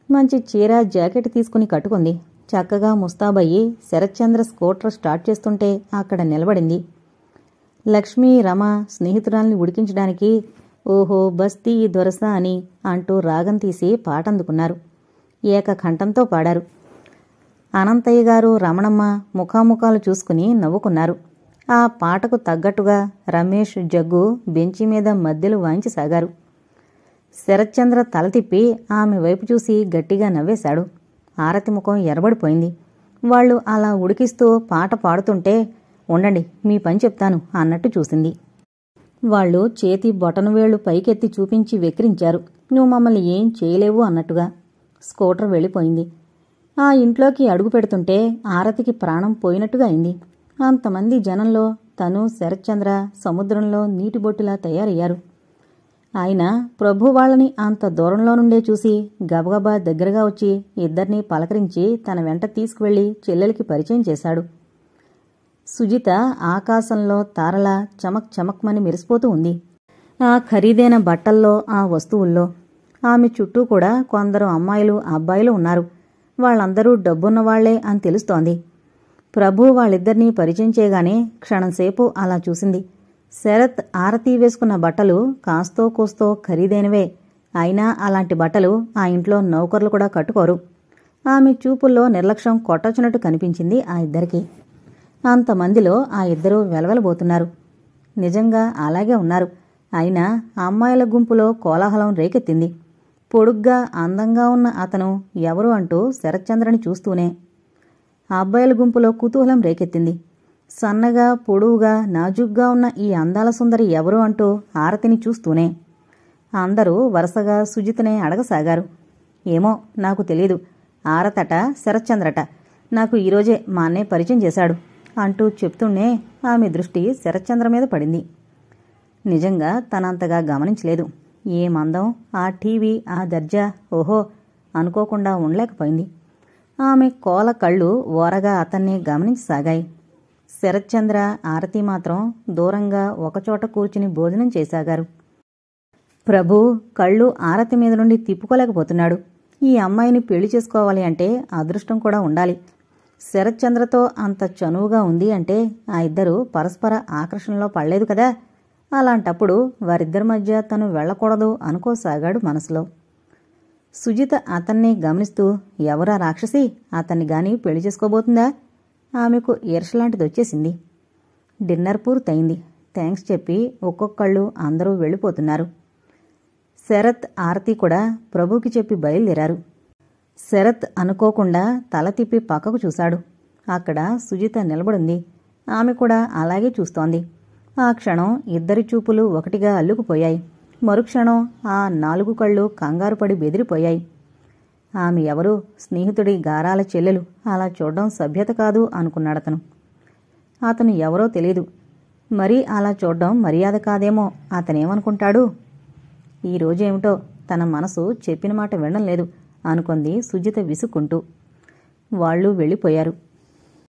మంచి చీర జాకెట్ తీసుకుని కట్టుకుంది. చక్కగా ముస్తాబయ్యి శరత్చంద్ర స్కూటర్ స్టార్ట్ చేస్తుంటే అక్కడ నిలబడింది. లక్ష్మి, రమ స్నేహితురాల్ని ఉడికించడానికి ఓహో బస్తీ దొరస అని అంటూ రాగం తీసి పాటందుకున్నారు. ఏకకంఠంతో పాడారు. అనంతయ్య గారు, రమణమ్మ ముఖాముఖాలు చూసుకుని నవ్వుకున్నారు. ఆ పాటకు తగ్గట్టుగా రమేష్, జగ్గు బెంచి మీద మధ్యలు వాయించసాగారు. శరత్చంద్ర తల తిప్పి ఆమె వైపు చూసి గట్టిగా నవ్వేశాడు. ఆరతి ముఖం ఎర్రబడిపోయింది. వాళ్లు అలా ఉడికిస్తూ పాట పాడుతుంటే ఉండండి, మీ పని చెప్తాను అన్నట్టు చూసింది. వాళ్లు చేతి బొటనవేళ్లు పైకెత్తి చూపించి వెక్కిరించారు. నువ్వు మమ్మల్ని ఏం చేయలేవు అన్నట్టుగా. స్కూటర్ వెళ్ళిపోయింది. ఆ ఇంట్లోకి అడుగు పెడుతుంటే ఆరతికి ప్రాణం పోయినట్టుగా అయింది. అంతమంది జనంలో తను, శరత్చంద్ర సముద్రంలో నీటిబొట్టులా తయారయ్యారు. ఆయన ప్రభు వాళ్ళని అంత దూరంలో నుండే చూసి గబగబా దగ్గరగా వచ్చి ఇద్దరినీ పలకరించి తన వెంట తీసుకువెళ్లి చెల్లెలికి పరిచయం చేశాడు. సుజిత ఆకాశంలో తారలా చమక్ చమక్మని మెరిసిపోతూ ఉంది. ఆ ఖరీదైన బట్టల్లో, ఆ వస్తువుల్లో. ఆమె చుట్టూ కూడా కొందరు అమ్మాయిలు, అబ్బాయిలు ఉన్నారు. వాళ్ళందరూ డబ్బున్నవాళ్లే అని తెలుస్తోంది. ప్రభు వాళ్ళిద్దరినీ పరిచయం చేయగానే క్షణంసేపు అలా చూసింది. శరత్ ఆరతి వేసుకున్న బట్టలు కాస్తో కోస్తో ఖరీదైనవే. అయినా అలాంటి బట్టలు ఆ ఇంట్లో నౌకర్లు కూడా కట్టుకోరు. ఆమె చూపుల్లో నిర్లక్ష్యం కొట్టొచ్చినట్టు కనిపించింది ఆ ఇద్దరికి. అంతమందిలో ఆ ఇద్దరూ వెలవెలబోతున్నారు. నిజంగా అలాగే ఉన్నారు. అయినా అమ్మాయిల గుంపులో కోలాహలం రేకెత్తింది. పొడుగ్గా అందంగా ఉన్న అతను ఎవరు అంటూ శరత్చంద్రని చూస్తూనే. ఆ అబ్బాయిల గుంపులో కుతూహలం రేకెత్తింది. సన్నగా, పొడువుగా, నాజుగ్గా ఉన్న ఈ అందాల సుందరి ఎవరు అంటూ ఆరతిని చూస్తూనే. అందరూ వరుసగా సుజితనే అడగసాగారు. ఏమో నాకు తెలీదు. ఆరతట, శరత్చంద్రట. నాకు ఈరోజే మా అన్నయ్య పరిచయం చేశాడు అంటూ చెప్తూనే ఆమె దృష్టి శరత్చంద్ర మీద పడింది. నిజంగా తనంతగా గమనించలేదు. ఏమందం, ఆ టీవీ, ఆ దర్జా, ఓహో అనుకోకుండా ఉండలేకపోయింది. ఆమె కోల కళ్ళు ఓరగా అతన్నే గమనించసాగాయి. శరత్చంద్ర, ఆరతి మాత్రం దూరంగా ఒకచోట కూర్చుని భోజనం చేసాగారు. ప్రభు కళ్ళు ఆరతి మీద నుండి తిప్పుకోలేకపోతున్నాడు. ఈ అమ్మాయిని పెళ్లి చేసుకోవాలి అంటే అదృష్టం కూడా ఉండాలి. శరత్చంద్రతో అంత చనువుగా ఉంది అంటే ఆ ఇద్దరు పరస్పర ఆకర్షణలో పడలేదు కదా. అలాంటప్పుడు వారిద్దరి మధ్య తను వెళ్లకూడదు అనుకోసాగాడు మనసులో. సుజిత అతన్ని గమనిస్తూ, ఎవరా రాక్షసి, అతన్ని గాని పెళ్లి చేసుకోబోతుందా? ఆమెకు ఈర్షలాంటిదొచ్చేసింది. డిన్నర్ పూర్తయింది. థ్యాంక్స్ చెప్పి ఒక్కొక్కళ్ళు అందరూ వెళ్ళిపోతున్నారు. శరత్, ఆరతి కూడా ప్రభుకి చెప్పి బయలుదేరారు. శరత్ అనుకోకుండా తల తిప్పి పక్కకు చూశాడు. అక్కడ సుజిత నిలబడింది. ఆమె కూడా అలాగే చూస్తోంది. ఆ క్షణం ఇద్దరి చూపులు ఒకటిగా అల్లుకుపోయాయి. మరుక్షణం ఆ 4 కళ్ళు కంగారుపడి బెదిరిపోయాయి. ఆమె ఎవరు? స్నేహితుడి గారాల చెల్లెలు. అలా చూడడం సభ్యత కాదు అనుకున్నాడతను. అతను ఎవరో తెలీదు. మరీ అలా చూడడం మర్యాద కాదేమో. అతనేమనుకుంటాడు? ఈరోజేమిటో తన మనసు చెప్పిన మాట వినడం లేదు అనుకుంది సుజిత విసుక్కుంటూ. వాళ్ళు వెళ్ళిపోయారు.